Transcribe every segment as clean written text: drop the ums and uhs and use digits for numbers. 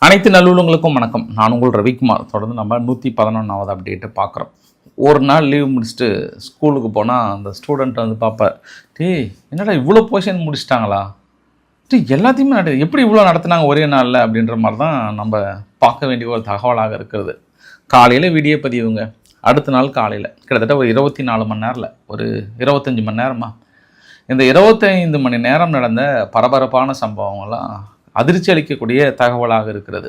அனைத்து நல்லுள்ளங்களுக்கும் வணக்கம். நான் உங்கள் ரவிக்குமார். தொடர்ந்து நம்ம 111வது அப்டேட்டை பார்க்குறோம். ஒரு நாள் லீவ் முடிச்சுட்டு ஸ்கூலுக்கு போனால் அந்த ஸ்டூடெண்ட் வந்து பார்ப்பார், என்னடா இவ்வளோ போர்ஷன் முடிச்சிட்டாங்களா, எல்லாத்தையுமே எப்படி இவ்வளோ நடத்துனாங்க ஒரே நாளில் அப்படின்ற மாதிரி தான் நம்ம பார்க்க வேண்டிய ஒரு தகவலாக இருக்கிறது. காலையில் வீடியோ பதிவுங்க, அடுத்த நாள் காலையில் கிட்டத்தட்ட ஒரு 24 மணி நேரத்தில் ஒரு 25 மணி நேரமா இந்த 25 மணி நேரம் நடந்த பரபரப்பான சம்பவங்கள்லாம் அதிர்ச்சி அளிக்கக்கூடிய தகவலாக இருக்கிறது.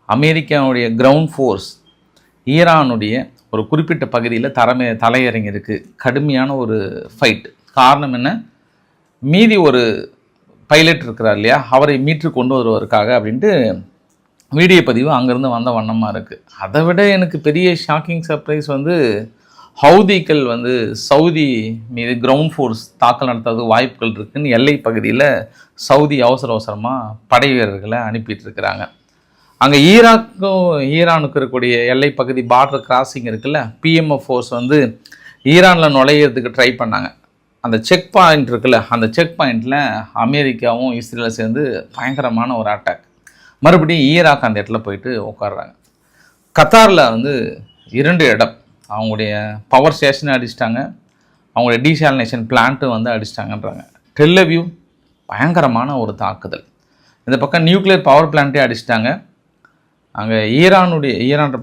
அமெரிக்காவுடைய கிரவுண்ட் ஃபோர்ஸ் ஈரானுடைய ஒரு குறிப்பிட்ட பகுதியில் தலையிறங்கியிருக்கு. கடுமையான ஒரு ஃபைட். காரணம் என்ன, மீதி ஒரு பைலட் இருக்கிறார் இல்லையா, அவரை மீட்டு கொண்டு வருவதற்காக அப்படின்ட்டு வீடியோ பதிவு அங்கேருந்து வந்த வண்ணமாக இருக்குது. அதை விட எனக்கு பெரிய ஷாக்கிங் சர்ப்ரைஸ் வந்து ஹவுதிகள் வந்து சவுதி மீது கிரவுண்ட் ஃபோர்ஸ் தாக்கல் நடத்துறது வாய்ப்புகள் இருக்குதுன்னு எல்லை பகுதியில் சவுதி அவசரமாக படை வீரர்களை அனுப்பிட்டு இருக்கிறாங்க. அங்கே ஈரானுக்கு இருக்கக்கூடிய எல்லை பகுதி பார்டர் கிராசிங் இருக்குல்ல, பிஎம்எஃப் ஃபோர்ஸ் வந்து ஈரானில் நுழையிறதுக்கு ட்ரை பண்ணாங்க. அந்த செக் பாயிண்ட் இருக்குல்ல, அந்த செக் பாயிண்டில் அமெரிக்காவும் இஸ்ரேலும் சேர்ந்து பயங்கரமான ஒரு அட்டாக். மறுபடியும் ஈராக் அந்த இடத்துல போயிட்டு உட்காடுறாங்க. கத்தாரில் வந்து 2 இடம் அவங்களுடைய பவர் ஸ்டேஷனை அடிச்சிட்டாங்க, அவங்களுடைய டீசாலினேஷன் பிளான்ட்டு வந்து அடிச்சிட்டாங்கன்றாங்க. டெல்லவியூ பயங்கரமான ஒரு தாக்குதல். இந்த பக்கம் நியூக்ளியர் பவர் பிளான்ட்டே அடிச்சிட்டாங்க. அங்கே ஈரான்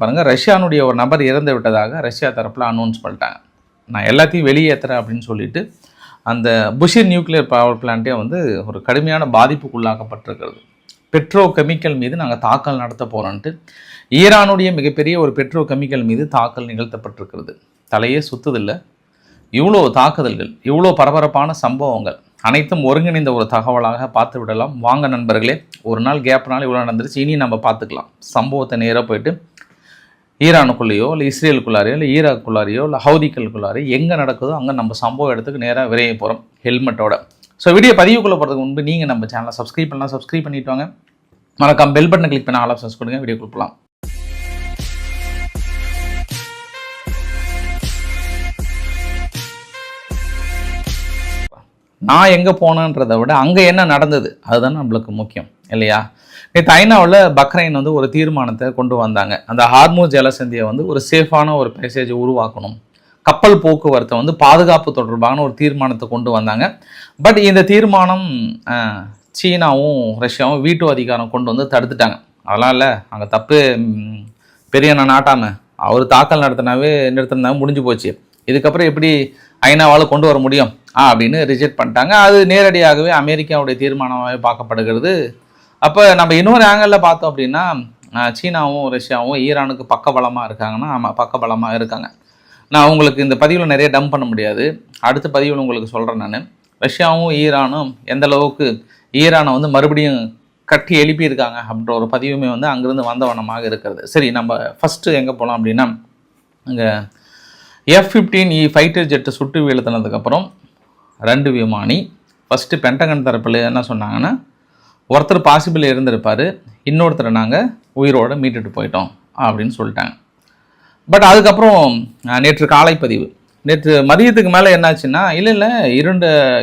பாருங்கள், ரஷ்யானுடைய ஒரு நபர் இறந்து விட்டதாக ரஷ்யா தரப்பில் அனௌன்ஸ் பண்ணிட்டாங்க. நான் எல்லாத்தையும் வெளியேற்றுறேன் அப்படின்னு சொல்லிட்டு அந்த புஷிர் நியூக்ளியர் பவர் பிளான்ட்டே வந்து ஒரு கடுமையான பாதிப்புக்குள்ளாக்கப்பட்டிருக்கிறது. பெட்ரோ கெமிக்கல் மீது நாங்கள் தாக்கல் நடத்த போகிறோன்ட்டு ஈரானுடைய மிகப்பெரிய ஒரு பெட்ரோ கெமிக்கல் மீது தாக்கல் நிகழ்த்தப்பட்டிருக்கிறது. தலையே சுத்துதில்லை. இவ்வளோ தாக்குதல்கள், இவ்வளோ பரபரப்பான சம்பவங்கள் அனைத்தும் ஒருங்கிணைந்த ஒரு தகவலாக பார்த்து விடலாம். வாங்க நண்பர்களே, ஒரு நாள் கேப்னால இவ்வளோ நடந்துருச்சு, இனி நம்ம பார்த்துக்கலாம். சம்பவத்தை நேராக போயிட்டு ஈரானுக்குள்ளேயோ இல்லை இஸ்ரேலுக்குள்ளாரையோ இல்லை ஈராக்குள்ளாரையோ இல்லை ஹவுதிகளுக்குள்ளாரையோ எங்கே நடக்குதோ அங்கே நம்ம சம்பவ இடத்துக்கு நேராக விரைய போகிறோம் ஹெல்மெட்டோட. ஸோ வீடியோ பதிவுக்குள்ளே போகிறதுக்கு முன்பு நீங்கள் நம்ம சேனலை சப்ஸ்கிரைப் பண்ணலாம், சப்ஸ்கிரைப் பண்ணிட்டு வாங்க. மறக்காம பெல் பட்டனை கிளிக் பண்ண ஆல் ஆப்ஷன்ஸ் கொடுங்க. வீடியோ கொடுக்கலாம். நான் எங்கே போனேன்றதை விட அங்கே என்ன நடந்தது அதுதான் நம்மளுக்கு முக்கியம் இல்லையா. நேற்று ஐநாவில் பக்ரைன் வந்து ஒரு தீர்மானத்தை கொண்டு வந்தாங்க. அந்த ஹார்மூஸ் ஜலசந்தியை வந்து ஒரு சேஃபான ஒரு பேசேஜை உருவாக்கணும், கப்பல் போக்குவரத்தை வந்து பாதுகாப்பு தொடர்பான ஒரு தீர்மானத்தை கொண்டு வந்தாங்க. பட் இந்த தீர்மானம் சீனாவும் ரஷ்யாவும் வீட்டு அதிகாரம் கொண்டு வந்து தடுத்துட்டாங்க. அதெல்லாம் இல்லை, அங்கே தப்பு பெரிய நாட்டாமல் அவர் தாக்கல் நிறுத்தினாவே முடிஞ்சு போச்சு. இதுக்கப்புறம் எப்படி ஐநாவால் கொண்டு வர முடியும் அப்படின்னு ரிஜெக்ட் பண்ணிட்டாங்க. அது நேரடியாகவே அமெரிக்காவுடைய தீர்மானமாகவே பார்க்கப்படுகிறது. அப்போ நம்ம இன்னொரு ஆங்கிளில் பார்த்தோம் அப்படின்னா சீனாவும் ரஷ்யாவும் ஈரானுக்கு பக்கபலமாக இருக்காங்கன்னா, ஆமாம் பக்கபலமாக இருக்காங்க. நான் உங்களுக்கு இந்த பதிவில் நிறைய டம்ப் பண்ண முடியாது, அடுத்த பதிவில் உங்களுக்கு சொல்கிறேன். நான் ரஷ்யாவும் ஈரானும் எந்த அளவுக்கு ஈரானை வந்து மறுபடியும் கட்டி எழுப்பியிருக்காங்க அப்படின்ற ஒரு பதிவுமே வந்து அங்கேருந்து வந்தவனமாக இருக்கிறது. சரி, நம்ம ஃபஸ்ட்டு எங்கே போகலாம் அப்படின்னா, அங்கே F-15E ஃபைட்டர் ஜெட்டு சுட்டு வீழ்த்தினதுக்கப்புறம் 2 விமானி ஃபஸ்ட்டு பென்டகன் தரப்பில் என்ன சொன்னாங்கன்னா, ஒருத்தர் பாசிபிள் இருந்திருப்பார், இன்னொருத்தரை நாங்கள் உயிரோடு மீட்டுட்டு போயிட்டோம் அப்படின்னு சொல்லிட்டாங்க. பட் அதுக்கப்புறம் நேற்று காலை பதிவு, நேற்று மதியத்துக்கு மேலே என்னாச்சுன்னா, இல்லை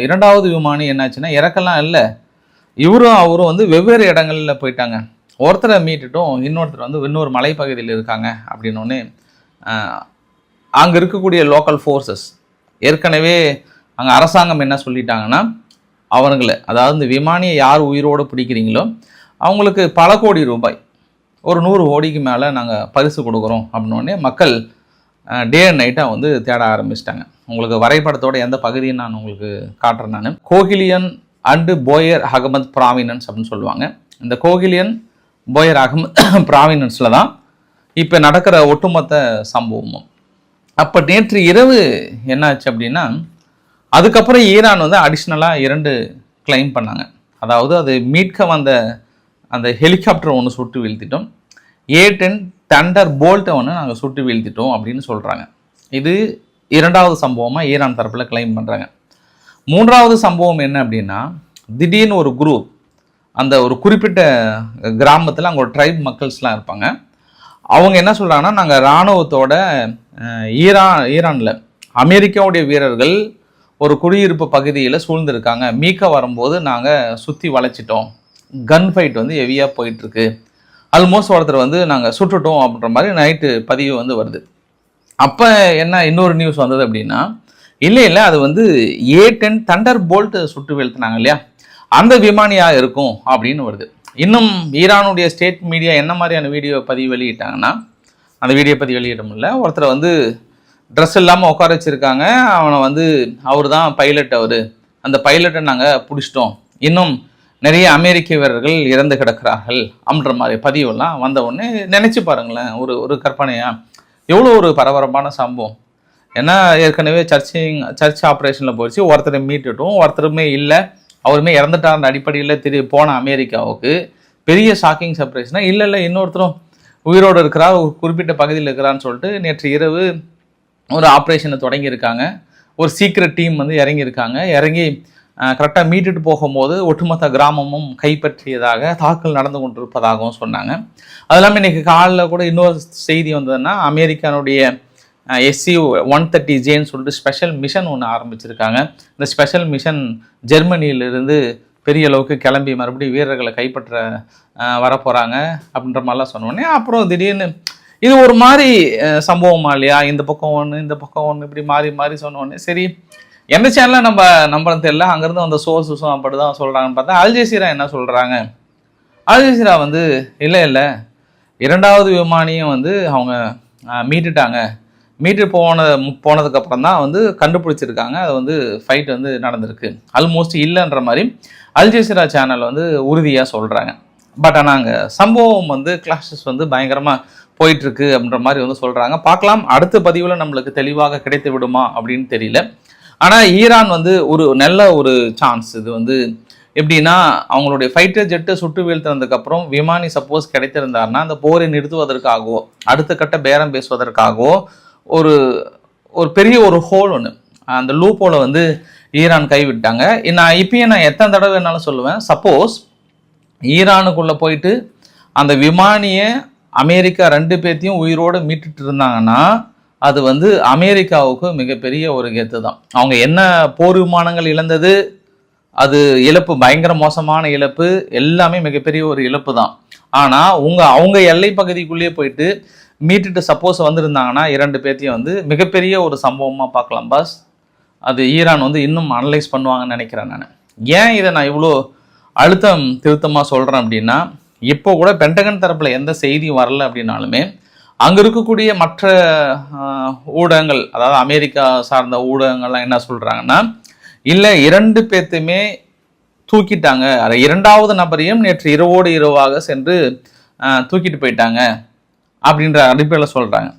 இரண்டாவது விமானி என்னாச்சுன்னா இறக்கலாம் இல்லை, அவரும் வந்து வெவ்வேறு இடங்களில் போயிட்டாங்க. ஒருத்தரை மீட்டுட்டும் இன்னொருத்தர் வந்து இன்னொரு மலைப்பகுதியில் இருக்காங்க அப்படின்னோடனே அங்கே இருக்கக்கூடிய லோக்கல் ஃபோர்ஸஸ் ஏற்கனவே அங்கே அரசாங்கம் என்ன சொல்லிட்டாங்கன்னா, அவங்கள அதாவது இந்த விமானியை யார் உயிரோடு பிடிக்கிறீங்களோ அவங்களுக்கு பல கோடி ரூபாய், ஒரு 100 கோடிக்கு மேலே நாங்கள் பரிசு கொடுக்குறோம் அப்படின்னோடனே மக்கள் டே அண்ட் நைட்டாக வந்து தேட ஆரம்பிச்சிட்டாங்க. உங்களுக்கு வரைபடத்தோட எந்த பகுதியும் நான் உங்களுக்கு காட்டுறேன். நான் கோகிலியன் அண்டு போயர் அகமத் ப்ராவினன்ஸ் அப்படின்னு சொல்லுவாங்க. இந்த கோகிலியன் போயர் அகமத் ப்ராவினன்ஸில் தான் இப்போ நடக்கிற ஒட்டுமொத்த சம்பவமும். அப்போ நேற்று இரவு என்னாச்சு அப்படின்னா, அதுக்கப்புறம் ஈரான் வந்து அடிஷ்னலாக 2 கிளைம் பண்ணாங்க. அதாவது அது மீட்க வந்த அந்த ஹெலிகாப்டர் ஒன்று சுட்டு வீழ்த்திட்டோம், A-10 தண்டர் போல்ட்டை ஒன்று நாங்கள் சுட்டு வீழ்த்திட்டோம் அப்படின்னு சொல்கிறாங்க. இது 2வது சம்பவமாக ஈரான் தரப்பில் கிளைம் பண்ணுறாங்க. 3வது சம்பவம் என்ன அப்படின்னா, திடீர்னு ஒரு குரூப் அந்த ஒரு குறிப்பிட்ட கிராமத்தில் அங்கே ஒரு ட்ரைப் மக்கள்ஸ்லாம் இருப்பாங்க. அவங்க என்ன சொல்கிறாங்கன்னா, நாங்கள் இராணுவத்தோட ஈரானில் அமெரிக்காவுடைய வீரர்கள் ஒரு குடியிருப்பு பகுதியில் சூழ்ந்திருக்காங்க, மீட்க வரும்போது நாங்கள் சுற்றி வளைச்சிட்டோம், கன் ஃபைட் வந்து ஹெவியாக போயிட்டுருக்கு ஆல்மோஸ்ட் ஒருத்தர் வந்து நாங்கள் சுட்டுட்டோம் அப்படின்ற மாதிரி நைட்டு பதிவு வந்து வருது. அப்போ என்ன இன்னொரு நியூஸ் வந்தது அப்படின்னா, இல்லை அது வந்து A-10 தண்டர் போல்ட் சுட்டு வீழ்த்தினாங்க இல்லையா, அந்த விமானியாக இருக்கும் அப்படின்னு வருது. இன்னும் ஈரானுடைய ஸ்டேட் மீடியா என்ன மாதிரியான வீடியோ பதிவு வெளியிட்டாங்கன்னா, அந்த வீடியோ பதிவு வெளியிட முடியல, ஒருத்தரை வந்து ட்ரெஸ் இல்லாமல் உட்கார வச்சுருக்காங்க, அவனை வந்து அவர் தான் பைலட், அந்த பைலட்டை நாங்கள் பிடிச்சிட்டோம், இன்னும் நிறைய அமெரிக்க வீரர்கள் இறந்து கிடக்கிறார்கள் அப்படின்ற மாதிரி பதிவெல்லாம் வந்த உடனே நினச்சி பாருங்களேன், ஒரு கற்பனையாக எவ்வளோ ஒரு பரபரப்பான சம்பவம். ஏன்னா ஏற்கனவே சர்ச் ஆப்ரேஷனில் போயிடுச்சு, ஒருத்தரை மீட்டுட்டும், ஒருத்தருமே இல்லை, அவருமே இறந்துட்டார். அந்த அடிப்படையில் போன அமெரிக்காவுக்கு பெரிய ஷாக்கிங் சர்ப்ரைஸ்னால் இல்லை இன்னொருத்தரும் உயிரோடு இருக்கிறார், ஒரு குறிப்பிட்ட பகுதியில் இருக்கிறான்னு சொல்லிட்டு நேற்று இரவு ஒரு ஆப்ரேஷனை தொடங்கியிருக்காங்க. ஒரு சீக்ரெட் டீம் வந்து இறங்கி கரெக்டாக மீட்டுட்டு போகும்போது ஒட்டுமொத்த கிராமமும் கைப்பற்றியதாக தாக்கல் நடந்து கொண்டிருப்பதாகவும் சொன்னாங்க. அது இல்லாமல் இன்றைக்கி காலையில் கூட இன்னொரு செய்தி வந்ததுன்னா, அமெரிக்கானுடைய SU-130Jன்னு சொல்லிட்டு ஸ்பெஷல் மிஷன் ஒன்று ஆரம்பிச்சிருக்காங்க. இந்த ஸ்பெஷல் மிஷன் ஜெர்மனியிலிருந்து பெரிய அளவுக்கு கிளம்பி மறுபடியும் வீரர்களை கைப்பற்ற வரப்போகிறாங்க அப்படின்ற மாதிரிலாம் சொன்னோடனே, அப்புறம் திடீர்னு இது ஒரு மாதிரி சம்பவமா இல்லையா, இந்த பக்கம் ஒன்று இப்படி மாறி சொன்னோடனே சரி எந்த சேனலில் நம்ம நம்புறது தெரியல, அங்கேருந்து வந்த சோர்ஸஸும் அப்படி தான் சொல்கிறாங்கன்னு பார்த்தா, அல் ஜசீரா என்ன சொல்கிறாங்க, அல் ஜசீரா வந்து இல்லை இரண்டாவது விமானியும் வந்து அவங்க மீட்டு போனதுக்கப்புறம் தான் வந்து கண்டுபிடிச்சிருக்காங்க, அது வந்து ஃபைட் வந்து நடந்திருக்கு, ஆல்மோஸ்ட் இல்லைன்ற மாதிரி அல் ஜசீரா சேனல் வந்து உறுதியாக சொல்கிறாங்க. பட் ஆனால் அங்கே சம்பவம் வந்து கிளாஷஸ் வந்து பயங்கரமாக போயிட்டுருக்கு அப்படின்ற மாதிரி வந்து சொல்கிறாங்க. பார்க்கலாம், அடுத்த பதிவில் நம்மளுக்கு தெளிவாக கிடைத்து விடுமா அப்படின்னு தெரியல. ஆனால் ஈரான் வந்து ஒரு நல்ல ஒரு சான்ஸ் இது வந்து எப்படின்னா, அவங்களுடைய ஃபைட்டர் ஜெட்டை சுட்டு வீழ்த்தினதுக்கப்புறம் விமானி சப்போஸ் கிடைத்திருந்தாருன்னா அந்த போரை நிறுத்துவதற்காகவோ அடுத்த கட்ட பேரம் பேசுவதற்காகவோ ஒரு பெரிய ஒரு ஹோல் ஒன்று, அந்த லூப் ஹோலை வந்து ஈரான் கைவிட்டாங்க. நான் எத்தனை தடவை வேணாலும் சொல்லுவேன், சப்போஸ் ஈரானுக்குள்ளே போயிட்டு அந்த விமானியை அமெரிக்கா 2 பேர்த்தையும் உயிரோடு மீட்டுட்டு இருந்தாங்கன்னா அது வந்து அமெரிக்காவுக்கு மிகப்பெரிய ஒரு கெத்து தான். அவங்க என்ன போர் விமானங்கள் இழந்தது, அது இழப்பு பயங்கர மோசமான இழப்பு, எல்லாமே மிகப்பெரிய ஒரு இழப்பு தான். ஆனால் அவங்க எல்லை பகுதிக்குள்ளேயே போயிட்டு மீட்டுட்டு சப்போஸ் வந்திருந்தாங்கன்னா 2 பேர்த்தையும் வந்து மிகப்பெரிய ஒரு சம்பவமாக பார்க்கலாம் பாஸ். அது ஈரான் வந்து இன்னும் அனலைஸ் பண்ணுவாங்கன்னு நினைக்கிறேன் நான். ஏன் இதை நான் இவ்வளோ அழுத்தம் திருத்தமாக சொல்கிறேன் அப்படின்னா, இப்போ கூட பென்டகன் தரப்பில் எந்த செய்தியும் வரல அப்படின்னாலுமே அங்கே இருக்கக்கூடிய மற்ற ஊடகங்கள், அதாவது அமெரிக்கா சார்ந்த ஊடகங்கள்லாம் என்ன சொல்கிறாங்கன்னா, இல்லை 2 பேர்த்தையுமே தூக்கிட்டாங்க, அதை 2வது நபரையும் நேற்று இரவோடு இரவாக சென்று தூக்கிட்டு போயிட்டாங்க அப்படின்ற அடிப்படையில் சொல்கிறாங்க.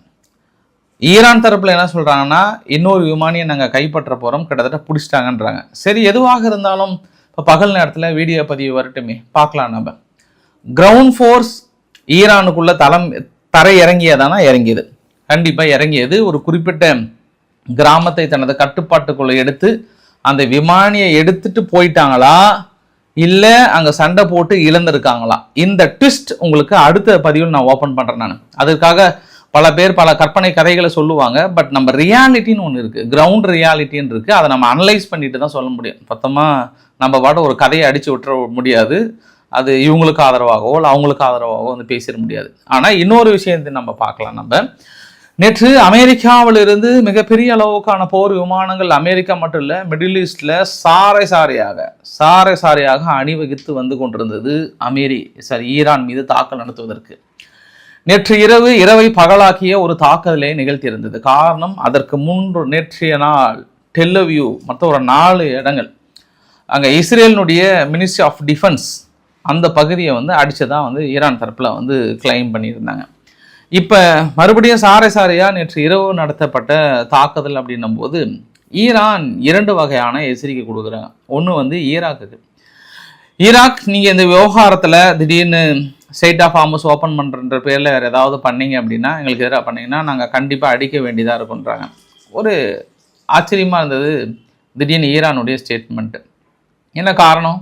ஈரான் தரப்பில் என்ன சொல்கிறாங்கன்னா, இன்னொரு விமானியை நாங்கள் கைப்பற்ற போகிறோம், கிட்டத்தட்ட பிடிச்சிட்டாங்கன்றாங்க. சரி, எதுவாக இருந்தாலும் இப்போ பகல் நேரத்தில் வீடியோ பதிவு வரட்டுமே, பார்க்கலாம். நம்ம கிரவுண்ட் ஃபோர்ஸ் ஈரானுக்குள்ள தரை இறங்கியதானா இறங்கியது, கண்டிப்பாக இறங்கியது. ஒரு குறிப்பிட்ட கிராமத்தை தனது கட்டுப்பாட்டுக்குள்ளே எடுத்து அந்த விமானியை எடுத்துட்டு போயிட்டாங்களா, இல்லை அங்கே சண்டை போட்டு இழந்திருக்காங்களா, இந்த ட்விஸ்ட் உங்களுக்கு அடுத்த பதிவில் நான் ஓப்பன் பண்ணுறேன். நான் அதற்காக பல பேர் பல கற்பனை கதைகளை சொல்லுவாங்க. பட் நம்ம ரியாலிட்டின்னு ஒன்று இருக்குது, கிரவுண்ட் ரியாலிட்டின்னு இருக்குது, அதை நம்ம அனலைஸ் பண்ணிட்டு தான் சொல்ல முடியும். மொத்தமாக நம்ம பாட்டு ஒரு கதையை அடித்து விட்டுற முடியாது, அது இவங்களுக்கு ஆதரவாகவோ இல்லை அவங்களுக்கு ஆதரவாகவோ வந்து பேசிட முடியாது. ஆனால் இன்னொரு விஷயத்தை நம்ம பார்க்கலாம். நம்ம நேற்று அமெரிக்காவிலிருந்து மிகப்பெரிய அளவுக்கான போர் விமானங்கள் அமெரிக்கா மட்டும் இல்லை, மிடில் ஈஸ்டில் சாரை சாரையாக அணிவகுத்து வந்து கொண்டிருந்தது ஈரான் மீது தாக்கல் நடத்துவதற்கு. நேற்று இரவை பகலாக்கிய ஒரு தாக்குதலை நிகழ்த்தியிருந்தது. காரணம், அதற்கு முன்பு நேற்றைய நாள் டெல்லவியூ மற்ற ஒரு 4 இடங்கள் அங்கே இஸ்ரேலினுடைய மினிஸ்ட்ரி ஆஃப் டிஃபென்ஸ் அந்த பகுதியை வந்து அடித்ததான் வந்து ஈரான் தரப்பில் வந்து கிளைம் பண்ணியிருந்தாங்க. இப்போ மறுபடியும் சாரையாக நேற்று இரவு நடத்தப்பட்ட தாக்குதல் அப்படின்னும் போது ஈரான் 2 வகையான எச்சரிக்கை கொடுக்குறாங்க. ஒன்று வந்து ஈராக் நீங்கள் இந்த விவகாரத்தில் திடீர்னு ஸ்டேட் ஆஃப் ஹார்மஸ் ஓப்பன் பண்ணுற பேரில் வேறு ஏதாவது பண்ணீங்க அப்படின்னா, எங்களுக்கு எதிராக பண்ணிங்கன்னா நாங்கள் கண்டிப்பாக அடிக்க வேண்டியதாக இருக்குன்றாங்க. ஒரு ஆச்சரியமாக இருந்தது திடீர்னு ஈரானுடைய ஸ்டேட்மெண்ட்டு. என்ன காரணம்?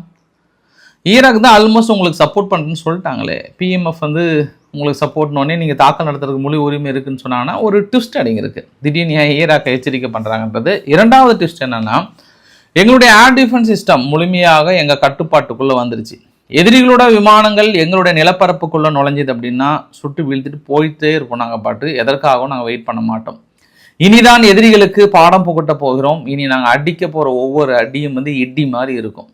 ஈராக் தான் ஆல்மோஸ்ட் உங்களுக்கு சப்போர்ட் பண்ணுறேன்னு சொல்லிட்டாங்களே, பிஎம்எஃப் வந்து உங்களுக்கு சப்போர்ட்னோடனே நீங்கள் தாக்கல் நடத்துறதுக்கு முழு உரிமை இருக்குதுன்னு சொன்னாங்கன்னா ஒரு ட்விஸ்ட் அடங்கியிருக்கு. திடீர்னு ஏன் ஈராக்கை எச்சரிக்கை பண்ணுறாங்கன்றது. 2வது ட்விஸ்ட் என்னென்னா, எங்களுடைய ஏர் டிஃபென்ஸ் சிஸ்டம் முழுமையாக எங்கள் கட்டுப்பாட்டுக்குள்ளே வந்துருச்சு. எதிரிகளோட விமானங்கள் எங்களுடைய நிலப்பரப்புக்குள்ளே நுழைஞ்சது அப்படின்னா சுட்டு வீழ்த்திட்டு போயிட்டே இருப்போம். நாங்கள் பாட்டு எதற்காகவும் நாங்கள் வெயிட் பண்ண மாட்டோம். இனிதான் எதிரிகளுக்கு பாடம் புகட்ட போகிறோம். இனி நாங்கள் அடிக்க போகிற ஒவ்வொரு அடியும் வந்து இடி மாதிரி இருக்கும்.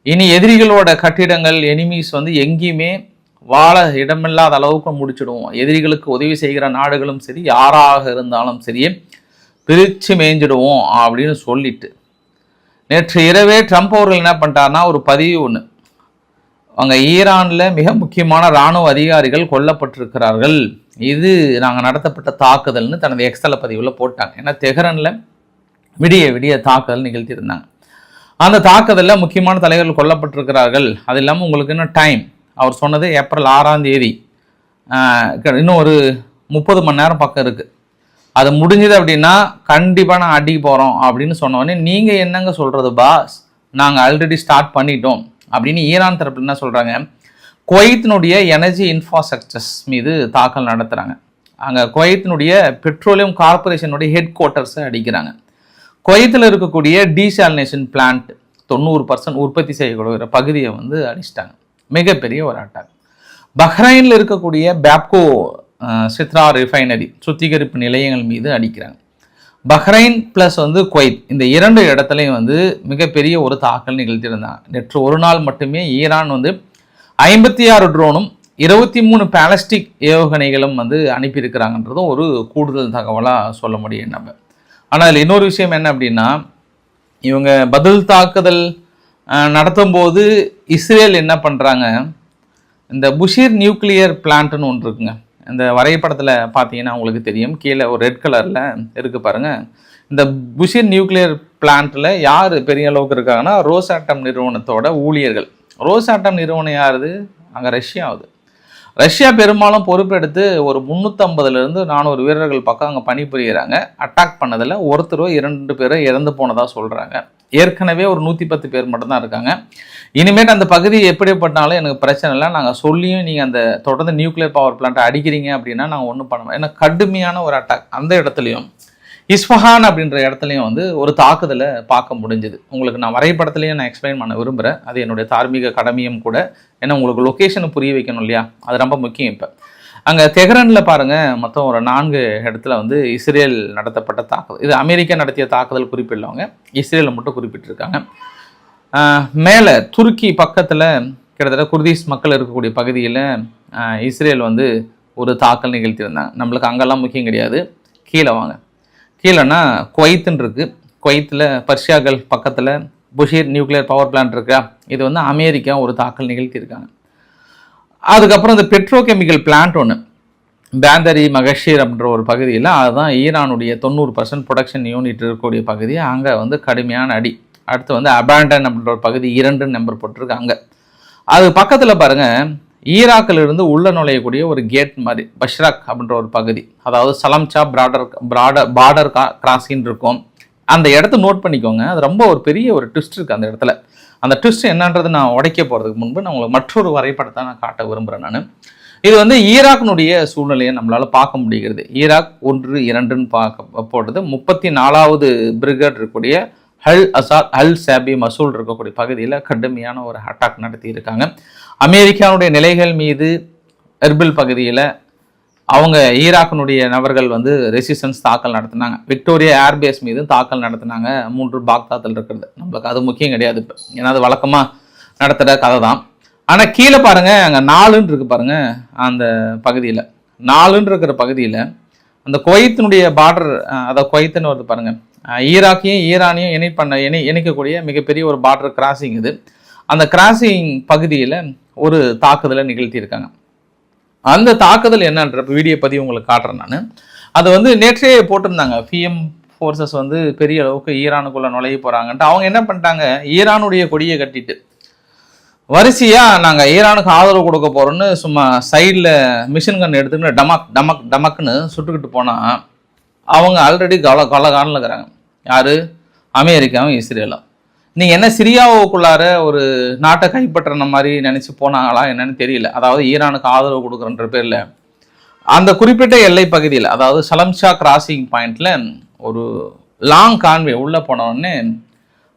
இனி எதிரிகளோட கட்டிடங்கள் எனிமீஸ் வந்து எங்கேயுமே வாழ இடமில்லாத அளவுக்கு முடிச்சிடுவோம். எதிரிகளுக்கு உதவி செய்கிற நாடுகளும் சரி, யாராக இருந்தாலும் சரி, பிரித்து மேய்ஞ்சிடுவோம் அப்படின்னு சொல்லிட்டு நேற்று இரவே ட்ரம்ப் அவர்கள் என்ன பண்ணிட்டாருன்னா ஒரு பதிவு ஒன்று, அங்கே ஈரானில் மிக முக்கியமான இராணுவ அதிகாரிகள் கொல்லப்பட்டிருக்கிறார்கள், இது நாங்கள் நடத்தப்பட்ட தாக்குதல்னு தனது எக்ஸல பதிவில் போட்டாங்க. ஏன்னா தெஹ்ரானில் விடிய விடிய தாக்குதல் நிகழ்த்தியிருந்தாங்க. அந்த தாக்குதலில் முக்கியமான தலைவர்கள் கொல்லப்பட்டிருக்கிறார்கள். அது இல்லாமல் உங்களுக்கு இன்னும் டைம், அவர் சொன்னது ஏப்ரல் 6ஆம் தேதி, இன்னும் ஒரு 30 மணி நேரம் பக்கம் இருக்குது. அது முடிஞ்சது அப்படின்னா கண்டிப்பாக நான் அடிக்க போகிறோம் அப்படின்னு சொன்னோடனே நீங்கள் என்னங்க சொல்கிறது பாஸ், நாங்கள் ஆல்ரெடி ஸ்டார்ட் பண்ணிட்டோம் அப்படின்னு ஈரான் தரப்பில் என்ன சொல்கிறாங்க, குவைத்தினுடைய எனர்ஜி இன்ஃப்ராஸ்ட்ரக்சர்ஸ் மீது தாக்கல் நடத்துகிறாங்க. அங்கே குவைத்தினுடைய பெட்ரோலியம் கார்பரேஷனுடைய ஹெட் குவார்ட்டர்ஸை அடிக்கிறாங்க. குவைத்தில் இருக்கக்கூடிய டீசாலினேஷன் பிளான்ட் 90% உற்பத்தி செய்யக்கூடிய பகுதியை வந்து அடிச்சிட்டாங்க. மிகப்பெரிய ஒரு அட்டாக். பஹ்ரைனில் இருக்கக்கூடிய பேப்கோ சித்ரா ரிஃபைனரி சுத்திகரிப்பு நிலையங்கள் மீது அடிக்கிறாங்க. பஹ்ரைன் ப்ளஸ் வந்து குவைத், இந்த 2 இடத்துலையும் வந்து மிகப்பெரிய ஒரு தாக்கல் நிகழ்த்தியிருந்தாங்க. நேற்று ஒரு நாள் மட்டுமே ஈரான் வந்து 56 ட்ரோனும் 23 பாலஸ்டிக் ஏவுகணைகளும் வந்து அனுப்பியிருக்கிறாங்கன்றதும் ஒரு கூடுதல் தகவலாக சொல்ல முடியும் நம்ம. ஆனால் அதில் இன்னொரு விஷயம் என்ன அப்படின்னா, இவங்க பதில் தாக்குதல் நடத்தும் போது இஸ்ரேல் என்ன பண்ணுறாங்க, இந்த புஷீர் நியூக்ளியர் பிளான்ட்னு ஒன்று இருக்குங்க. இந்த வரைபடத்தில் பார்த்தீங்கன்னா உங்களுக்கு தெரியும், கீழே ஒரு ரெட் கலரில் இருக்குது பாருங்கள். இந்த புஷீர் நியூக்ளியர் பிளான்ட்டில் யார் பெரிய அளவுக்கு இருக்காங்கன்னா ரோசாட்டம் நிறுவனத்தோட ஊழியர்கள். ரோசாட்டம் நிறுவனம் யாருது, அங்கே ரஷ்யாவுது. ரஷ்யா பெரும்பாலும் பொறுப்பெடுத்து ஒரு 350லேருந்து 400 வீரர்கள் பக்கம் அங்கே பணிபுரிகிறாங்க. அட்டாக் பண்ணதில் ஒருத்தரோ 2 பேரோ இறந்து போனதாக சொல்கிறாங்க. ஏற்கனவே ஒரு 110 பேர் மட்டும்தான் இருக்காங்க. இனிமேல் அந்த பகுதி எப்படிப்பட்டாலும் எனக்கு பிரச்சனை இல்லை, நாங்கள் சொல்லியும் நீங்கள் அந்த தொடர்ந்து நியூக்ளியர் பவர் பிளான்ட்டை அடிக்கிறீங்க அப்படின்னா நாங்கள் ஒன்றும் பண்ண, ஏன்னா கடுமையான ஒரு அட்டாக். அந்த இடத்துலையும் இஸ்ஃபஹான் அப்படின்ற இடத்துலையும் வந்து ஒரு தாக்குதலை பார்க்க முடிஞ்சுது. உங்களுக்கு நான் வரைபடத்துலையும் நான் எக்ஸ்பிளைன் பண்ண விரும்புகிறேன். அது என்னுடைய தார்மீக கடமையும் கூட. ஏன்னா உங்களுக்கு லொக்கேஷனை புரிய வைக்கணும் இல்லையா, அது ரொம்ப முக்கியம். இப்போ அங்கே தெஹ்ரானில் பாருங்கள், மொத்தம் ஒரு 4 இடத்துல வந்து இஸ்ரேல் நடத்தப்பட்ட தாக்குதல். இது அமெரிக்கா நடத்திய தாக்குதல் குறிப்பிடலவங்க, இஸ்ரேலில் மட்டும் குறிப்பிட்டிருக்காங்க. மேலே துருக்கி பக்கத்தில் கிட்டத்தட்ட குர்திஸ் மக்கள் இருக்கக்கூடிய பகுதியில் இஸ்ரேல் வந்து ஒரு தாக்கல் நிகழ்த்தியிருந்தாங்க. நம்மளுக்கு அங்கெல்லாம் முக்கியம் கிடையாது. கீழே வாங்க, கீழேன்னா குவைத்துன்னு இருக்குது. குவைத்தில் பர்ஷியாக்கள் பக்கத்தில் புஷீர் நியூக்ளியர் பவர் பிளான்ட் இருக்கா, இது வந்து அமெரிக்கா ஒரு தாக்கல் நிகழ்த்தியிருக்காங்க. அதுக்கப்புறம் இந்த பெட்ரோகெமிக்கல் பிளான்ட் ஒன்று பேந்தரி மகஷீர் அப்படின்ற ஒரு பகுதியில், அதுதான் ஈரானுடைய 90% ப்ரொடக்ஷன் யூனிட் இருக்கக்கூடிய பகுதி. அங்கே வந்து கடுமையான அடி. அடுத்து வந்து அபாண்டன் அப்படின்ற ஒரு பகுதி 2 நம்பர் போட்டிருக்காங்க. அது பக்கத்தில் பாருங்கள், ஈராக்கிலிருந்து உள்ள நுழையக்கூடிய ஒரு கேட் மாதிரி பஷ்ராக் அப்படின்ற ஒரு பகுதி, அதாவது சலம்சா பார்டர் கிராசின்னு இருக்கும். அந்த இடத்த நோட் பண்ணிக்கோங்க. அது ரொம்ப ஒரு பெரிய ஒரு ட்விஸ்ட் இருக்குது அந்த இடத்துல. அந்த ட்விஸ்ட் என்னன்றது நான் உடைக்க போகிறதுக்கு முன்பு நான் உங்களுக்கு மற்றொரு வரைபடத்தை நான் காட்ட விரும்புகிறேன். நான் இது வந்து ஈராக்கினுடைய சூழ்நிலையை நம்மளால் பார்க்க முடிகிறது. ஈராக் 1, 2ன்னு போட்டது 34வது பிரிகேட் இருக்கக்கூடிய அல் சாபி மசூல் இருக்கக்கூடிய பகுதியில் கடுமையான ஒரு அட்டாக் நடத்தி இருக்காங்க. அமெரிக்காவுடைய நிலைகள் மீது எர்பில் பகுதியில் அவங்க ஈராக்கினுடைய நபர்கள் வந்து ரெசிஸ்டன்ஸ் தாக்கல் நடத்தினாங்க. விக்டோரியா ஏர்பேஸ் மீது தாக்கல் நடத்தினாங்க. 3 பாக்தாத்தில் இருக்கிறது. நம்மளுக்கு அது முக்கியம் கிடையாது இப்போ, ஏன்னா அது வழக்கமாக நடத்துகிற கதை தான். ஆனால் கீழே பாருங்கள், அங்கே 4ன்னு இருக்குது பாருங்கள். அந்த பகுதியில் 4ன்னு இருக்கிற பகுதியில் அந்த குவைத்தினுடைய பார்டர், அதாவது குவைத்துன்னு வருது பாருங்கள், ஈராக்கையும் ஈரானையும் இணைக்கக்கூடிய மிகப்பெரிய ஒரு பார்டர் கிராசிங் இது. அந்த கிராசிங் பகுதியில் ஒரு தாக்குதலை நிகழ்த்தியிருக்காங்க. அந்த தாக்குதல் என்னன்ற வீடியோ பதிவு உங்களுக்கு காட்டுறேன் நான். அது வந்து நேற்றே போட்டிருந்தாங்க, பிஎம் ஃபோர்ஸஸ் வந்து பெரிய அளவுக்கு ஈரானுக்குள்ளே நுழைய போகிறாங்கன்ட்டு. அவங்க என்ன பண்ணிட்டாங்க, ஈரானுடைய கொடியை கட்டிட்டு வரிசையாக நாங்கள் ஈரானுக்கு ஆதரவு கொடுக்க போகிறோன்னு சும்மா சைடில் மிஷின் கன் எடுத்துக்கிட்டு டமக் டமக் டமக்குன்னு சுட்டுக்கிட்டு போனால் அவங்க ஆல்ரெடி கொலகானில் இருக்கிறாங்க. யார், அமெரிக்காவும் இஸ்ரேலும். நீங்கள் என்ன சிரியாவுக்குள்ளார ஒரு நாட்டை கைப்பற்றின மாதிரி நினச்சி போனாங்களா என்னன்னு தெரியல. அதாவது ஈரானுக்கு ஆதரவு கொடுக்குறன்ற பேரில் அந்த குறிப்பிட்ட எல்லை பகுதியில், அதாவது சலம்ஷா கிராசிங் பாயிண்டில் ஒரு லாங் கான்வே உள்ளே போனவுடனே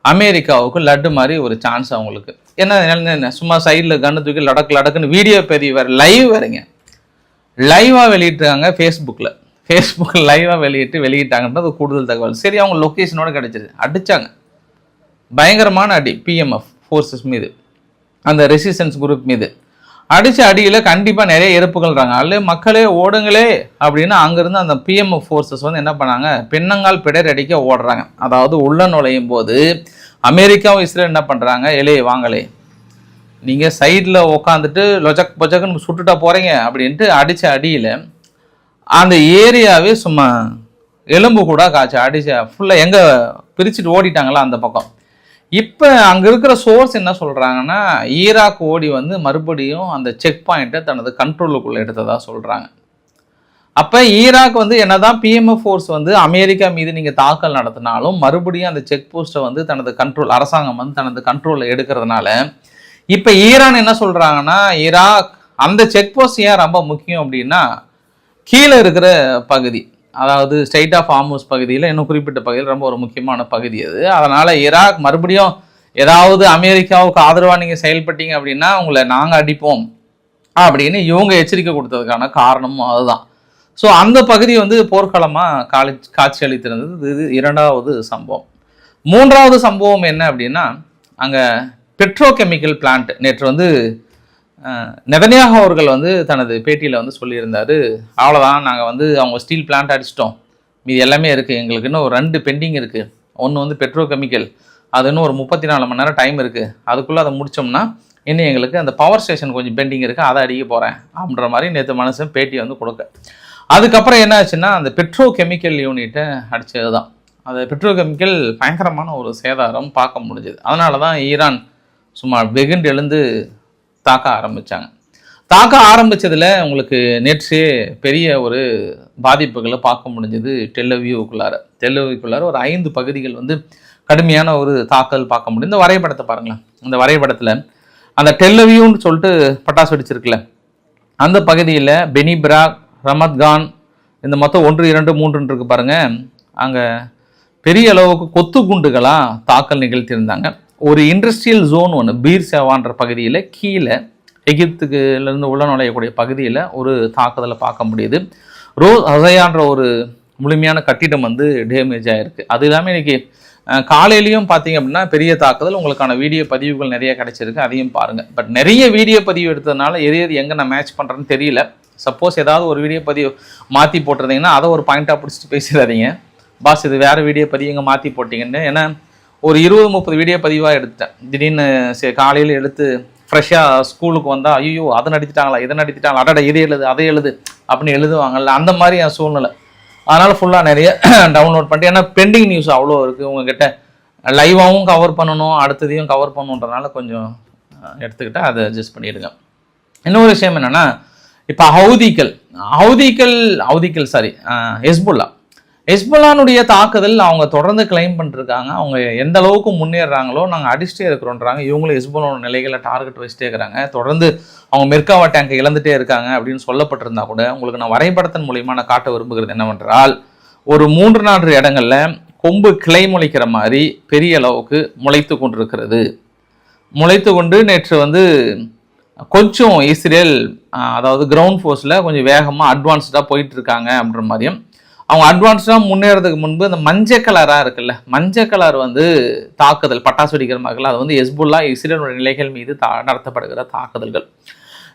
அமெரிக்காவுக்கு லட்டு மாதிரி ஒரு சான்ஸ் அவங்களுக்கு. என்ன சும்மா சைடில் கண்ணு தூக்கி லடக்குன்னு வீடியோ பதிவு வேறு, லைவ் வேறுங்க, லைவாக வெளியிட்டாங்க ஃபேஸ்புக்கில் லைவாக வெளியிட்டாங்கன்றது கூடுதல் தகவல். சரி, அவங்க லொக்கேஷனோட கிடைச்சிது, அடித்தாங்க, பயங்கரமான அடி பிஎம்எஃப் ஃபோர்ஸஸ் மீது, அந்த ரெசிஸ்டன்ஸ் குரூப் மீது அடித்த அடியில் கண்டிப்பாக நிறைய இறப்புகள்றாங்க. அல்ல மக்களே ஓடுங்களே அப்படின்னு அங்கேருந்து அந்த பிஎம்எஃப் ஃபோர்ஸஸ் வந்து என்ன பண்ணாங்க, பின்னங்கால் பிடர் அடிக்க ஓடுறாங்க. அதாவது உள்ள நுழையும் போது அமெரிக்காவும் இஸ்ரேல் என்ன பண்ணுறாங்க, வாங்களே நீங்கள் சைடில் உக்காந்துட்டு லொஜக் பொஜக்குன்னு சுட்டுட்டா போகிறீங்க அப்படின்ட்டு அடித்த அடியில் அந்த ஏரியாவே சும்மா எலும்பு கூட காய்ச்சி அடிச்ச ஃபுல்லாக எங்கே பிரிச்சுட்டு ஓடிட்டாங்களா அந்த பக்கம். இப்போ அங்கே இருக்கிற சோர்ஸ் என்ன சொல்கிறாங்கன்னா, ஈராக் ஓடி வந்து மறுபடியும் அந்த செக் பாயிண்ட்டை தனது கண்ட்ரோலுக்குள்ளே எடுத்ததாக சொல்கிறாங்க. அப்போ ஈராக் வந்து என்னதான் பிஎம்எஃப் ஃபோர்ஸ் வந்து அமெரிக்கா மீது நீங்கள் தாக்கல் நடத்தினாலும் மறுபடியும் அந்த செக் போஸ்ட்டை வந்து தனது கண்ட்ரோல், அரசாங்கம் வந்து தனது கண்ட்ரோலில் எடுக்கிறதுனால இப்போ ஈரான் என்ன சொல்கிறாங்கன்னா, ஈராக் அந்த செக் போஸ்ட் ஏன் ரொம்ப முக்கியம் அப்படின்னா, கீழே இருக்கிற பகுதி, அதாவது ஸ்ட்ரெய்ட் ஆஃப் ஹார்முஸ் பகுதியில், இன்னும் குறிப்பிட்ட பகுதியில் ரொம்ப ஒரு முக்கியமான பகுதி அது. அதனால் ஈராக் மறுபடியும் ஏதாவது அமெரிக்காவுக்கு ஆதரவாக நீங்கள் செயல்பட்டீங்க அப்படின்னா உங்களை நாங்கள் அடிப்போம் அப்படின்னு இவங்க எச்சரிக்கை கொடுத்ததுக்கான காரணமும் அதுதான். ஸோ அந்த பகுதி வந்து போர்க்களமாக காட்சி அளித்திருந்தது. இது இரண்டாவது சம்பவம். மூன்றாவது சம்பவம் என்ன அப்படின்னா, அங்கே பெட்ரோகெமிக்கல் பிளான்ட் நேற்று வந்து நெதன்யாகு அவர்கள் வந்து தனது பேட்டியில் வந்து சொல்லியிருந்தார், அவ்வளோதான், நாங்கள் வந்து அவங்க ஸ்டீல் பிளான்ட் அடிச்சிட்டோம், மீது எல்லாமே இருக்குது, எங்களுக்கு இன்னும் ஒரு 2 பெண்டிங் இருக்குது. ஒன்று வந்து பெட்ரோகெமிக்கல், அது இன்னும் ஒரு 34 மணி நேரம் டைம் இருக்குது, அதுக்குள்ளே அதை முடித்தோம்னா இன்னும் எங்களுக்கு அந்த பவர் ஸ்டேஷன் கொஞ்சம் பெண்டிங் இருக்குது, அதை அடிக்க போகிறேன் அப்படின்ற மாதிரி நேற்று மனுஷன் பேட்டி வந்து கொடுக்க. அதுக்கப்புறம் என்ன ஆச்சுன்னா, அந்த பெட்ரோகெமிக்கல் யூனிட்டை அடித்தது தான். அந்த பெட்ரோகெமிக்கல் பயங்கரமான ஒரு சேதாரம் பார்க்க முடிஞ்சது. அதனால தான் ஈரான் சும்மா வெகுண்டு எழுந்து தாக்க ஆரம்பித்ததில் உங்களுக்கு நேற்றே பெரிய ஒரு பாதிப்புகளை பார்க்க முடிஞ்சது. டெல்லவியூக்குள்ளார ஒரு 5 பகுதிகள் வந்து கடுமையான ஒரு தாக்கல் பார்க்க முடியும். இந்த வரைபடத்தை பாருங்களேன். இந்த வரைபடத்தில் அந்த டெல்லவியூன்னு சொல்லிட்டு பட்டாசு வெடிச்சிருக்குல்ல, அந்த பகுதியில் பெனிபிராக், ரமத்கான், இந்த மொத்தம் 1, 2, 3 இருக்கு பாருங்கள். அங்கே பெரிய அளவுக்கு கொத்து குண்டுகளாக தாக்கல் நிகழ்த்தியிருந்தாங்க. ஒரு இண்டஸ்ட்ரியல் ஜோன் ஒன்று பீர் சேவான்ற பகுதியில் கீழே எகிப்துக்குலேருந்து உள்ள நுழையக்கூடிய பகுதியில் ஒரு தாக்குதலை பார்க்க முடியுது. ரோஸ் ஹசையான்ற ஒரு முழுமையான கட்டிடம் வந்து டேமேஜ் ஆகிருக்கு. அது இல்லாமல் இன்றைக்கி காலையிலையும் பார்த்தீங்க அப்படின்னா பெரிய தாக்குதல், உங்களுக்கான வீடியோ பதிவுகள் நிறைய கிடச்சிருக்கு, அதையும் பாருங்கள். பட் நிறைய வீடியோ பதிவு எடுத்ததுனால எது எங்கே நான் மேட்ச் பண்ணுறேன்னு தெரியல. சப்போஸ் ஏதாவது ஒரு வீடியோ பதிவு மாற்றி போட்டிருந்தீங்கன்னா அதை ஒரு பாயிண்ட்டாக பிடிச்சிட்டு பேசிடாதீங்க, பாஸ் இது வேறு வீடியோ பதிவு எங்கே மாற்றி போட்டிங்கன்னு. ஏன்னா ஒரு 20-30 வீடியோ பதிவாக எடுத்துட்டேன். திடீர்னு காலையில் எடுத்து ஃப்ரெஷ்ஷாக ஸ்கூலுக்கு வந்தால் ஐயோ அதை நடித்துட்டாங்களா, இதை நடித்துட்டாங்களா, அடடா இதை எழுது அதை எழுது அப்படின்னு எழுதுவாங்கல்ல, அந்த மாதிரி என் சூழ்நிலை. அதனால் ஃபுல்லாக நிறைய டவுன்லோட் பண்ணிட்டு, ஏன்னா பெண்டிங் நியூஸ் அவ்வளோ இருக்குது, உங்ககிட்ட லைவாகவும் கவர் பண்ணணும், அடுத்ததையும் கவர் பண்ணணுன்றனால கொஞ்சம் எடுத்துக்கிட்டால் அதை அட்ஜஸ்ட் பண்ணிடுங்க. இன்னொரு விஷயம் என்னென்னா, இப்போ ஹெஸ்புல்லானுடைய தாக்குதல் அவங்க தொடர்ந்து கிளைம் பண்ணிருக்காங்க. அவங்க எந்த அளவுக்கு முன்னேறாங்களோ நாங்கள் அடிச்சுட்டே இருக்கிறோன்றாங்க. இவங்களும் ஹெஸ்புல்லானோட நிலைகளை டார்கெட் வச்சுட்டே இருக்கிறாங்க. தொடர்ந்து அவங்க மெர்காவா டேங்கை இழந்துட்டே இருக்காங்க அப்படின்னு சொல்லப்பட்டிருந்தா கூட, உங்களுக்கு நான் வரைபடத்தின் மூலியமாக நான் காட்ட விரும்புகிறது என்னவென்றால், ஒரு 3-4 இடங்களில் கொம்பு கிளை முளைக்கிற மாதிரி பெரிய அளவுக்கு முளைத்து கொண்டு நேற்று வந்து கொஞ்சம் இஸ்ரேல் அதாவது கிரவுண்ட் ஃபோர்ஸில் கொஞ்சம் வேகமாக அட்வான்ஸ்டாக போயிட்டு இருக்காங்க அப்படின்ற மாதிரியும், அவங்க அட்வான்ஸ்டாக முன்னேறதுக்கு முன்பு இந்த மஞ்சள் கலராக இருக்குல்ல, மஞ்சள் கலர் வந்து தாக்குதல் பட்டாசு வெடிக்கிற மாதிரி, அது வந்து ஹெஸ்புல்லா இஸ்ரேலோட நிலைகள் மீது நடத்தப்படுகிற தாக்குதல்கள்.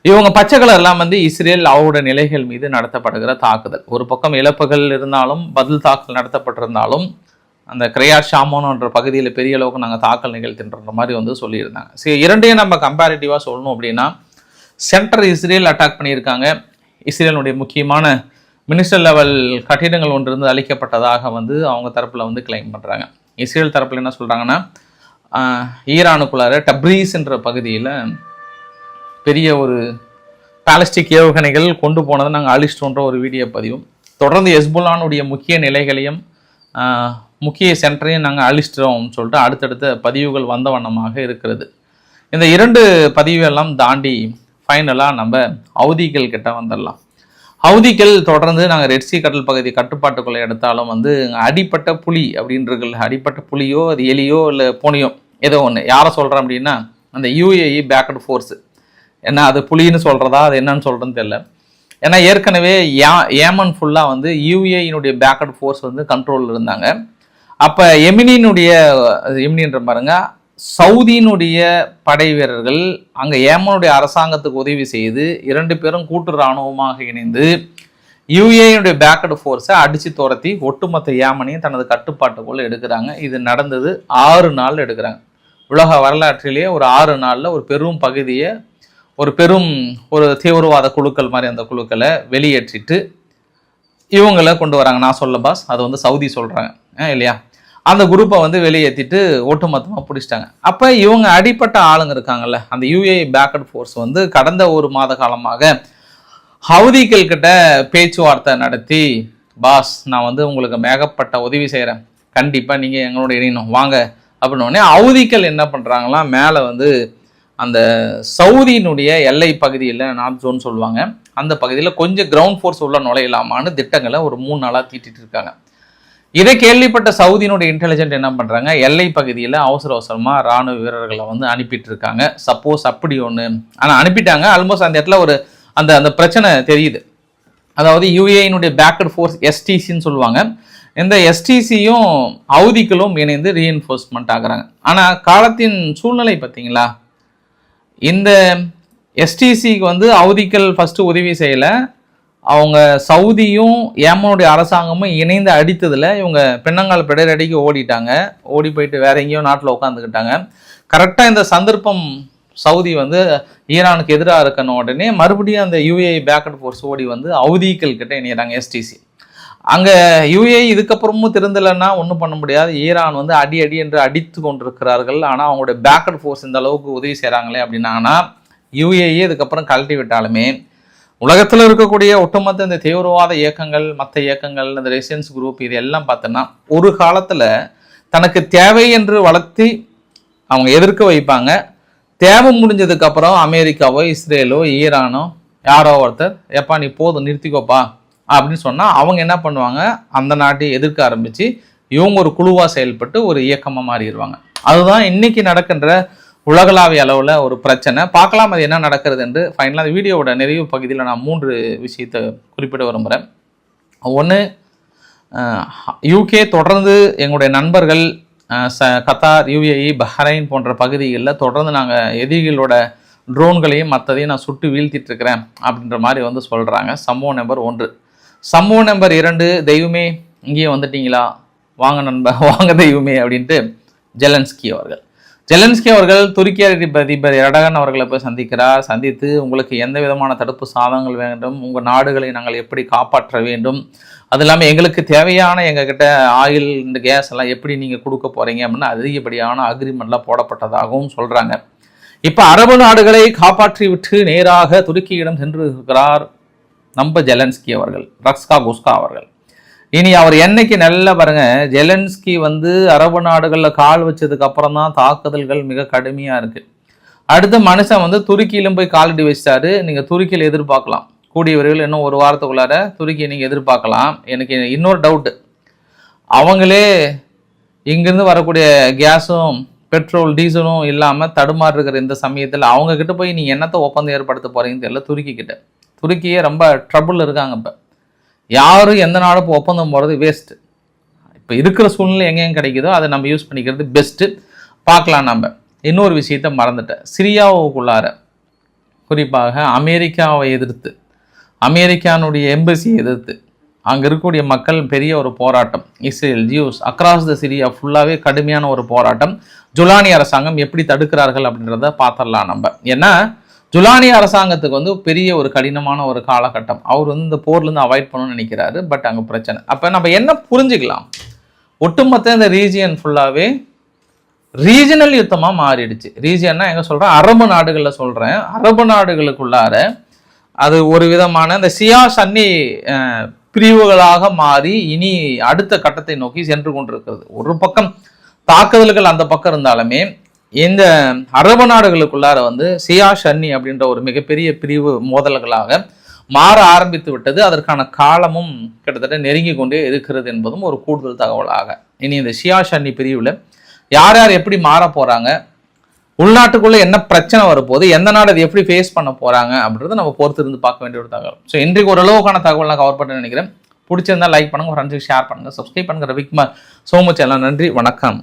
இவங்க பச்சை கலர்லாம் வந்து இஸ்ரேல் அவரோட நிலைகள் மீது நடத்தப்படுகிற தாக்குதல். ஒரு பக்கம் இழப்புகள் இருந்தாலும் பதில் தாக்குதல் நடத்தப்பட்டிருந்தாலும் அந்த கிரையாட் ஷாமோன்ற பகுதியில் பெரிய அளவுக்கு நாங்கள் தாக்கல் நிகழ்த்தின்ற மாதிரி வந்து சொல்லியிருந்தாங்க. சரி, இரண்டையும் நம்ம கம்பேரிட்டிவாக சொல்லணும் அப்படின்னா, சென்ட்ரல் இஸ்ரேல் அட்டாக் பண்ணியிருக்காங்க. இஸ்ரேலுடைய முக்கியமான மினிஸ்டர் லெவல் கட்டிடங்கள் ஒன்று இருந்து அளிக்கப்பட்டதாக வந்து அவங்க தரப்பில் வந்து கிளைம் பண்ணுறாங்க. இஸ்ரேல் தரப்பில் என்ன சொல்கிறாங்கன்னா, ஈரானுக்குள்ளார டப்ரீஸ் என்ற பகுதியில் பெரிய ஒரு பாலிஸ்டிக் ஏவுகணைகள் கொண்டு போனதை நாங்கள் அழிச்சிட்டோன்ற ஒரு வீடியோ பதிவும், தொடர்ந்து ஹெஸ்புல்லானுடைய முக்கிய நிலைகளையும் முக்கிய சென்டரையும் நாங்கள் அழிச்சிட்டோம்னு சொல்லிட்டு அடுத்தடுத்த பதிவுகள் வந்த வண்ணமாக இருக்கிறது. இந்த 2 பதிவுகளெல்லாம் தாண்டி ஃபைனலாக நம்ம ஹவுதிகள் கிட்ட வந்துடலாம். ஹவுதிகள் தொடர்ந்து நாங்கள் ரெட்சி கடல் பகுதி கட்டுப்பாட்டுக்குள்ளே எடுத்தாலும் வந்து அடிப்பட்ட புலி அப்படின்றது, அடிப்பட்ட புலியோ அது எலியோ இல்லை பூனையோ ஏதோ ஒன்று, யாரை சொல்கிறேன் அப்படின்னா அந்த யூஏஇ பேக்கட் ஃபோர்ஸு. ஏன்னா அது புலின்னு சொல்கிறதா அது என்னன்னு சொல்கிறேன்னு தெரியல. ஏன்னா ஏற்கனவே ஏமன் ஃபுல்லாக வந்து யூஏஇனுடைய பேக்கட் ஃபோர்ஸ் வந்து கண்ட்ரோலில் இருந்தாங்க. அப்போ எமினின்ற பாருங்க, சவுதியினுடைய படை வீரர்கள் அங்கே ஏமனுடைய அரசாங்கத்துக்கு உதவி செய்து 2 பேரும் கூட்டு இராணுவமாக இணைந்து யூஏனுடைய பேக்கட் ஃபோர்ஸை அடித்து துரத்தி ஒட்டுமொத்த ஏமனையும் தனது கட்டுப்பாட்டுக்குள்ள எடுக்கிறாங்க. இது நடந்தது 6 நாள் எடுக்கிறாங்க. உலக வரலாற்றிலேயே ஒரு 6 நாளில் ஒரு பெரும் பகுதியை ஒரு தீவிரவாத குழுக்கள் மாதிரி அந்த குழுக்களை வெளியேற்றிட்டு இவங்களை கொண்டு வராங்க. நான் சொல்ல பாஸ், அது வந்து சவுதி சொல்கிறாங்க இல்லையா. அந்த குரூப்பை வந்து வெளியேற்றிட்டு ஒட்டுமொத்தமாக பிடிச்சிட்டாங்க. அப்போ இவங்க அடிப்பட்ட ஆளுங்க இருக்காங்கல்ல, அந்த யூஏஇ பேக்கட் ஃபோர்ஸ் வந்து கடந்த 1 மாத காலமாக ஹவுதிகள் கிட்ட பேச்சுவார்த்தை நடத்தி, பாஸ் நான் வந்து உங்களுக்கு மேகப்பட்ட உதவி செய்கிறேன், கண்டிப்பாக நீங்கள் எங்களோட இணையணும் வாங்க அப்படின்னோடனே ஹவுதிகள் என்ன பண்ணுறாங்களாம், மேலே வந்து அந்த சவுதியினுடைய எல்லை பகுதியில் நார்த் ஜோன் சொல்லுவாங்க, அந்த பகுதியில் கொஞ்சம் கிரவுண்ட் ஃபோர்ஸ் உள்ள நுழையலாமான்னு திட்டங்களை ஒரு 3 நாளாக தீட்டிட்டு இருக்காங்க. இதை கேள்விப்பட்ட சவுதியினுடைய இன்டெலிஜென்ட் என்ன பண்ணுறாங்க, எல்லை பகுதியில் அவசரமாக இராணுவ வீரர்களை வந்து அனுப்பிட்டு இருக்காங்க. சப்போஸ் அப்படி ஒன்று ஆனால் அனுப்பிட்டாங்க. ஆல்மோஸ்ட் அந்த இடத்துல ஒரு அந்த பிரச்சனை தெரியுது. அதாவது யூஏனுடைய பேக்கட் ஃபோர்ஸ் எஸ்டிசின்னு சொல்லுவாங்க. இந்த எஸ்டிசியும் ஹவுதிகளும் இணைந்து ரீஎன்ஃபோர்ஸ்மெண்ட் ஆகுறாங்க. ஆனால் காலத்தின் சூழ்நிலை பார்த்தீங்களா, இந்த எஸ்டிசிக்கு வந்து ஹவுதிகள் ஃபஸ்ட்டு உதவி செய்யலை, அவங்க சவுதியும் ஏமனுடைய அரசாங்கமும் இணைந்து அடித்ததில் இவங்க பின்னங்கால் பிடரடிக்கு ஓடிட்டாங்க. ஓடி போயிட்டு வேற எங்கேயோ நாட்டில் உட்காந்துக்கிட்டாங்க. கரெக்டாக இந்த சந்தர்ப்பம் சவுதி வந்து ஈரானுக்கு எதிராக இருக்கணும் உடனே மறுபடியும் அந்த யூஏஇ பேக்கட் ஃபோர்ஸ் ஓடி வந்து ஹவுதிகள் கிட்ட இணைகிறாங்க எஸ்டிசி. அங்கே யூஏஇ இதுக்கப்புறமும் திருந்தலைன்னா ஒன்றும் பண்ண முடியாது. ஈரான் வந்து அடி என்று அடித்து கொண்டிருக்கிறார்கள். ஆனால் அவங்களுடைய பேக்கட் ஃபோர்ஸ் இந்த அளவுக்கு உதவி செய்கிறாங்களே அப்படின்னாங்கன்னா யூஏஇ இதுக்கப்புறம் கழட்டி விட்டாலுமே உலகத்தில் இருக்கக்கூடிய ஒட்டுமொத்த இந்த தீவிரவாத இயக்கங்கள், மற்ற இயக்கங்கள், இந்த ரெசிஸ்டன்ஸ் குரூப் இது எல்லாம் பார்த்தோன்னா ஒரு காலத்தில் தனக்கு தேவை என்று வளர்த்தி அவங்க எதிர்க்க வைப்பாங்க. தேவை முடிஞ்சதுக்கப்புறம் அமெரிக்காவோ இஸ்ரேலோ ஈரானோ யாரோ ஒருத்தர் எப்பா நீ போதும் நிறுத்திக்கோப்பா அப்படின்னு சொன்னால் அவங்க என்ன பண்ணுவாங்க, அந்த நாட்டை எதிர்க்க ஆரம்பித்து இவங்க ஒரு குழுவாக செயல்பட்டு ஒரு இயக்கமாக மாறிடுவாங்க. அதுதான் இன்னைக்கு நடக்கின்ற உலகளாவிய அளவில் ஒரு பிரச்சனை. பார்க்கலாம் அது என்ன நடக்கிறது என்று. ஃபைனலாக அந்த வீடியோவோட நிறைவு பகுதியில் நான் 3 விஷயத்தை குறிப்பிட விரும்புகிறேன். ஒன்று, யூகே தொடர்ந்து எங்களுடைய நண்பர்கள் கத்தார், யூஏஇ, பஹ்ரைன் போன்ற பகுதிகளில் தொடர்ந்து நாங்கள் எதிரிகளோட ட்ரோன்களையும் மற்றதையும் நான் சுட்டு வீழ்த்திட்டுருக்கிறேன் அப்படின்ற மாதிரி வந்து சொல்கிறாங்க. சம்பவம் நம்பர் 1. சம்பவம் நம்பர் 2, தெய்வமே இங்கேயே வந்துட்டீங்களா, வாங்க நண்பர் வாங்க தெய்வமே அப்படின்ட்டு ஜெலன்ஸ்கி அவர்கள் துருக்கி அதிபர் எர்டகன் அவர்களை போய் சந்தித்து உங்களுக்கு எந்த விதமான தடுப்பு சாதனங்கள் வேண்டும், உங்கள் நாடுகளை நாங்கள் எப்படி காப்பாற்ற வேண்டும், அது இல்லாமல் எங்களுக்கு தேவையான எங்ககிட்ட ஆயில் இந்த கேஸ் எல்லாம் எப்படி நீங்கள் கொடுக்க போகிறீங்க அப்படின்னு அதிகப்படியான அக்ரிமெண்ட்லாம் போடப்பட்டதாகவும் சொல்கிறாங்க. இப்போ அரபு நாடுகளை காப்பாற்றி விட்டு நேராக துருக்கியிடம் சென்று இருக்கிறார் நம்ம ஜெலன்ஸ்கி அவர்கள், ரக்ஸ்கா குஸ்கா அவர்கள். இனி அவர் என்னைக்கு நல்லா பாருங்க, ஜெலன்ஸ்கி வந்து அரபு நாடுகளில் கால் வச்சதுக்கு அப்புறம் தான் தாக்குதல்கள் மிக கடுமையாக இருக்குது. அடுத்த மனுஷன் வந்து துருக்கியிலும் போய் காலடி வச்சிட்டாரு. நீங்கள் துருக்கியில் எதிர்பார்க்கலாம், கூடிய விரைவில் இன்னும் 1 வாரத்துக்குள்ளார துருக்கியை நீங்கள் எதிர்பார்க்கலாம். எனக்கு இன்னொரு டவுட்டு, அவங்களே இங்கேருந்து வரக்கூடிய கேஸும் பெட்ரோல் டீசலும் இல்லாமல் தடுமாறு இருக்கிற இந்த சமயத்தில் அவங்கக்கிட்ட போய் நீங்கள் என்னத்தை ஒப்பந்தம் ஏற்படுத்த போகிறீங்கன்னு தெரியல. துருக்கியே ரொம்ப ட்ரபுளில் இருக்காங்க. இப்போ யாரும் எந்த நாடும் இப்போ ஒப்பந்தம் போகிறது வேஸ்ட்டு. இப்போ இருக்கிற சூழ்நிலை எங்கெங்க கிடைக்குதோ அதை நம்ம யூஸ் பண்ணிக்கிறது பெஸ்ட்டு. பார்க்கலாம். நம்ம இன்னொரு விஷயத்த மறந்துட்டேன். சிரியாவுக்குள்ளார குறிப்பாக அமெரிக்காவை எதிர்த்து, அமெரிக்கானுடைய எம்பசியை எதிர்த்து அங்கே இருக்கக்கூடிய மக்கள் பெரிய ஒரு போராட்டம், Israel Zeus across the Syria ஃபுல்லாகவே கடுமையான ஒரு போராட்டம். ஜுலானி அரசாங்கம் எப்படி தடுக்கிறார்கள் அப்படின்றத பார்த்துடலாம் நம்ம. ஏன்னா ஜுலானி அரசாங்கத்துக்கு வந்து பெரிய ஒரு கடினமான ஒரு காலகட்டம். அவர் வந்து இந்த போர்லேருந்து அவாய்ட் பண்ணணும்னு நினைக்கிறாரு. பட் அங்கே பிரச்சனை. அப்போ நம்ம என்ன புரிஞ்சுக்கலாம், ஒட்டுமொத்த இந்த ரீஜியன் ஃபுல்லாகவே ரீஜனல் யுத்தமாக மாறிடுச்சு. ரீஜியன்னா எங்கே சொல்கிறேன், அரபு நாடுகளில் சொல்கிறேன். அரபு நாடுகளுக்குள்ளார அது ஒரு விதமான இந்த சியா சன்னி பிரிவுகளாக மாறி இனி அடுத்த கட்டத்தை நோக்கி சென்று கொண்டிருக்கிறது. ஒரு பக்கம் தாக்குதல்கள் அந்த பக்கம் இருந்தாலுமே இந்த அரபு நாடுகளுக்குள்ளார வந்து சியா சன்னி அப்படின்ற ஒரு மிகப்பெரிய பிரிவு மோதல்களாக மாற ஆரம்பித்து விட்டது. அதற்கான காலமும் கிட்டத்தட்ட நெருங்கி கொண்டே இருக்கிறது என்பதும் ஒரு கூடுதல் தகவலாக. இனி இந்த ஷியா ஷன்னி பிரிவில் யார் யார் எப்படி மாற போறாங்க, உள்நாட்டுக்குள்ள என்ன பிரச்சனை வரப்போகுது, எந்த நாடு அதை எப்படி ஃபேஸ் பண்ண போறாங்க அப்படின்றத நம்ம பொறுத்து இருந்து பார்க்க வேண்டிய ஒரு தகவல். ஸோ இன்றைக்கு ஓரளவுக்கான தகவல் நான் கவர் பண்ண நினைக்கிறேன். பிடிச்சிருந்தா லைக் பண்ணுங்க, ஃப்ரெண்ட்ஸுக்கு ஷேர் பண்ணுங்க, சப்ஸ்கிரைப் பண்ணுங்க. ரவிக்குமார் சோ மச், எல்லாம் நன்றி, வணக்கம்.